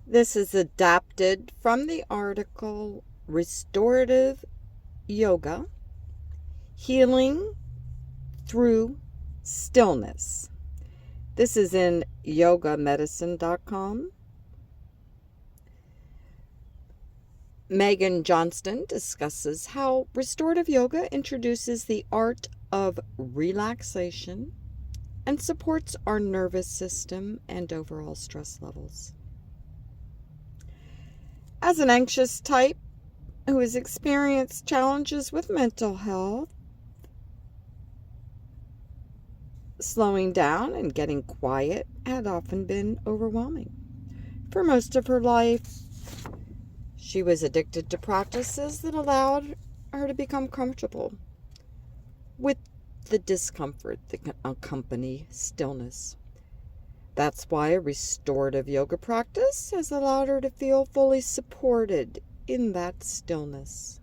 This is adapted from the article Restorative Yoga, Healing Through Stillness. This is in yogamedicine.com. Meghan Johnston discusses how restorative yoga introduces the art of relaxation and supports our nervous system and overall stress levels. As an anxious type who has experienced challenges with mental health, slowing down and getting quiet had often been overwhelming. For most of her life, she was addicted to practices that allowed her to become comfortable with the discomfort that can accompany stillness. That's why a restorative yoga practice has allowed her to feel fully supported in that stillness.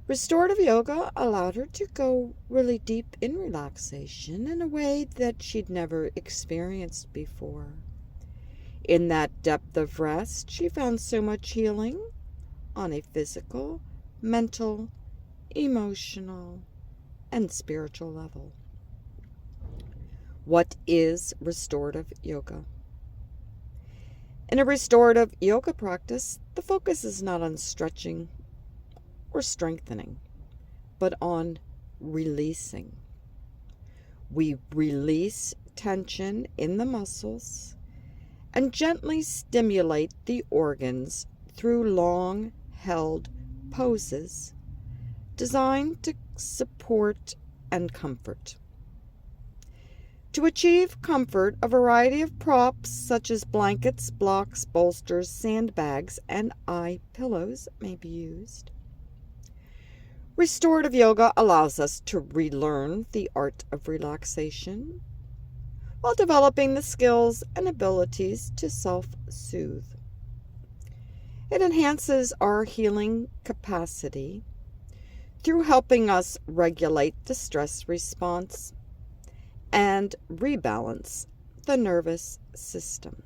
Restorative yoga allowed her to go really deep in relaxation in a way that she'd never experienced before. In that depth of rest, she found so much healing on a physical, mental, emotional, and spiritual level. What is restorative yoga? In a restorative yoga practice, the focus is not on stretching or strengthening, but on releasing. We release tension in the muscles and gently stimulate the organs through long-held poses designed to support and comfort. To achieve comfort, a variety of props such as blankets, blocks, bolsters, sandbags, and eye pillows may be used. Restorative yoga allows us to relearn the art of relaxation while developing the skills and abilities to self-soothe. It enhances our healing capacity through helping us regulate the stress response and rebalance the nervous system.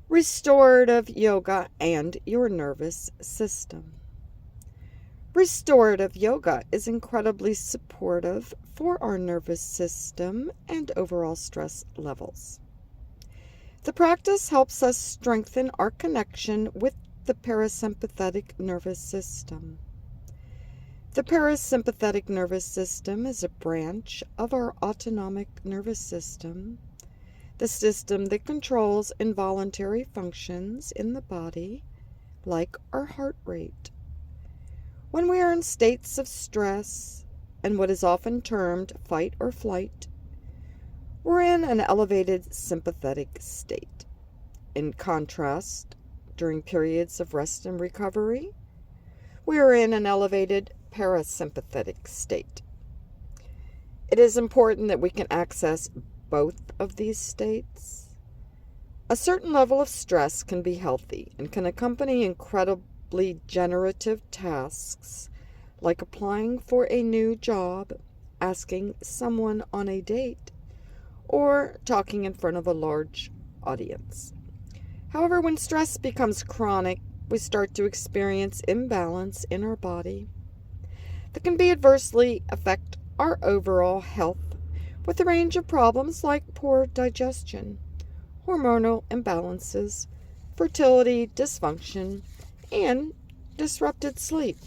Restorative yoga and your nervous system. Restorative yoga is incredibly supportive for our nervous system and overall stress levels. The practice helps us strengthen our connection with the parasympathetic nervous system. The parasympathetic nervous system is a branch of our autonomic nervous system, the system that controls involuntary functions in the body, like our heart rate. When we are in states of stress and what is often termed fight or flight, we're in an elevated sympathetic state. In contrast, during periods of rest and recovery, we are in an elevated parasympathetic state. It is important that we can access both of these states. A certain level of stress can be healthy and can accompany incredibly generative tasks like applying for a new job, asking someone on a date, or talking in front of a large audience. However, when stress becomes chronic, we start to experience imbalance in our body that can be adversely affect our overall health with a range of problems like poor digestion, hormonal imbalances, fertility dysfunction, and disrupted sleep.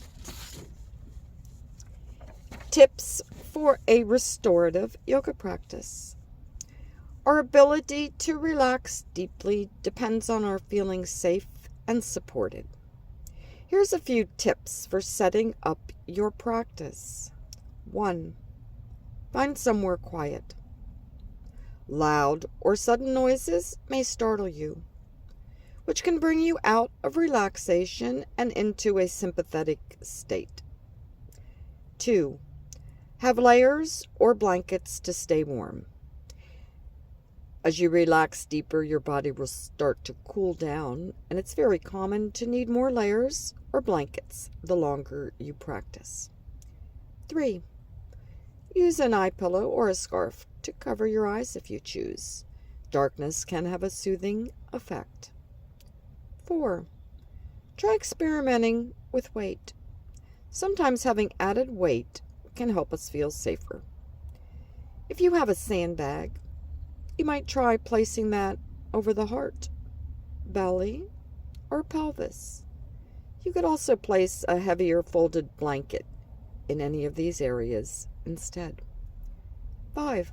Tips for a restorative yoga practice. Our ability to relax deeply depends on our feeling safe and supported. Here's a few tips for setting up your practice. 1. Find somewhere quiet. Loud or sudden noises may startle you, which can bring you out of relaxation and into a sympathetic state. 2. Have layers or blankets to stay warm. As you relax deeper, your body will start to cool down, and it's very common to need more layers or blankets the longer you practice. 3. Use an eye pillow or a scarf to cover your eyes if you choose, Darkness can have a soothing effect. 4. Try experimenting with weight. Sometimes having added weight can help us feel safer. If you have a sandbag, you might try placing that over the heart, belly, or pelvis. You could also place a heavier folded blanket in any of these areas instead. 5.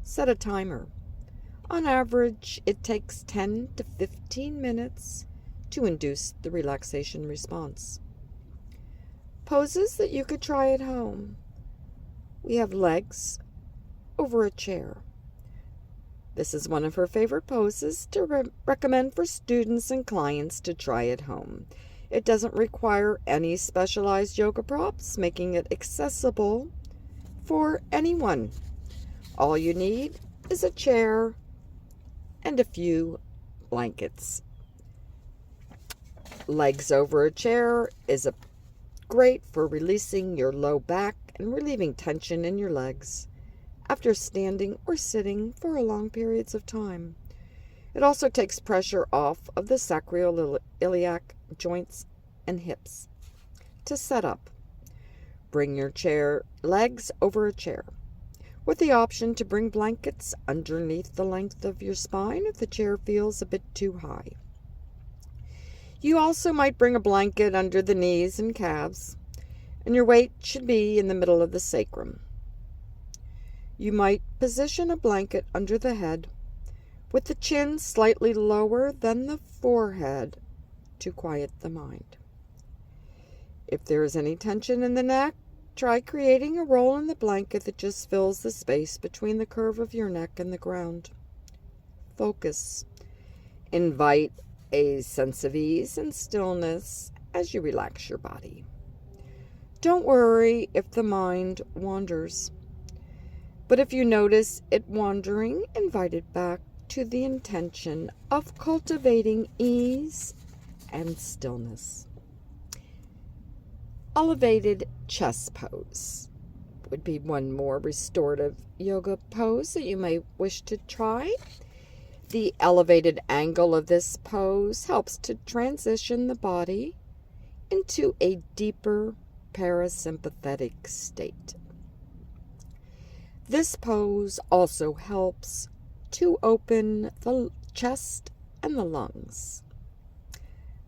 Set a timer. On average, it takes 10 to 15 minutes to induce the relaxation response. Poses that you could try at home. We have legs over a chair. This is one of her favorite poses to recommend for students and clients to try at home. It doesn't require any specialized yoga props, making it accessible for anyone. All you need is a chair and a few blankets. Legs over a chair is great for releasing your low back and relieving tension in your legs after standing or sitting for long periods of time. It also takes pressure off of the sacroiliac joints and hips. To set up, bring your chair legs over a chair, with the option to bring blankets underneath the length of your spine if the chair feels a bit too high. You also might bring a blanket under the knees and calves, and your weight should be in the middle of the sacrum. You might position a blanket under the head, with the chin slightly lower than the forehead to quiet the mind. If there is any tension in the neck, try creating a roll in the blanket that just fills the space between the curve of your neck and the ground. Focus. Invite a sense of ease and stillness as you relax your body. Don't worry if the mind wanders, but if you notice it wandering, invite it back to the intention of cultivating ease and stillness. Elevated chest pose would be one more restorative yoga pose that you may wish to try. The elevated angle of this pose helps to transition the body into a deeper parasympathetic state. This pose also helps to open the chest and the lungs.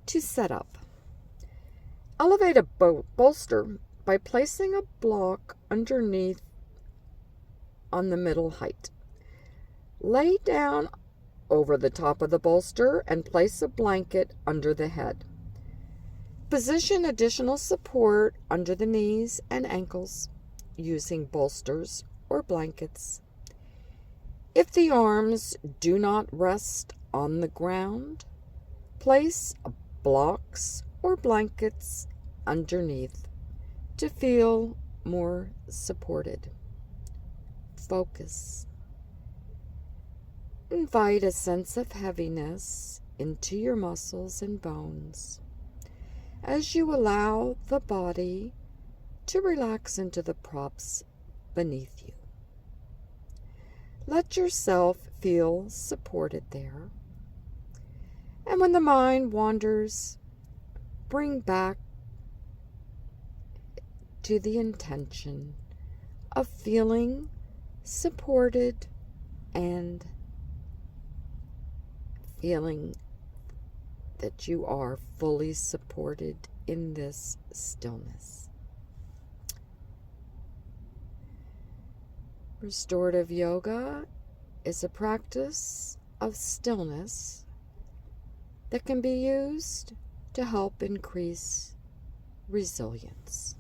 To set up, elevate a bolster by placing a block underneath on the middle height. Lay down over the top of the bolster and place a blanket under the head. Position additional support under the knees and ankles using bolsters or blankets. If the arms do not rest on the ground, place blocks or blankets underneath to feel more supported. Focus. Invite a sense of heaviness into your muscles and bones as you allow the body to relax into the props beneath you. Let yourself feel supported there. And when the mind wanders, bring back to the intention of feeling supported and feeling that you are fully supported in this stillness. Restorative yoga is a practice of stillness that can be used to help increase resilience.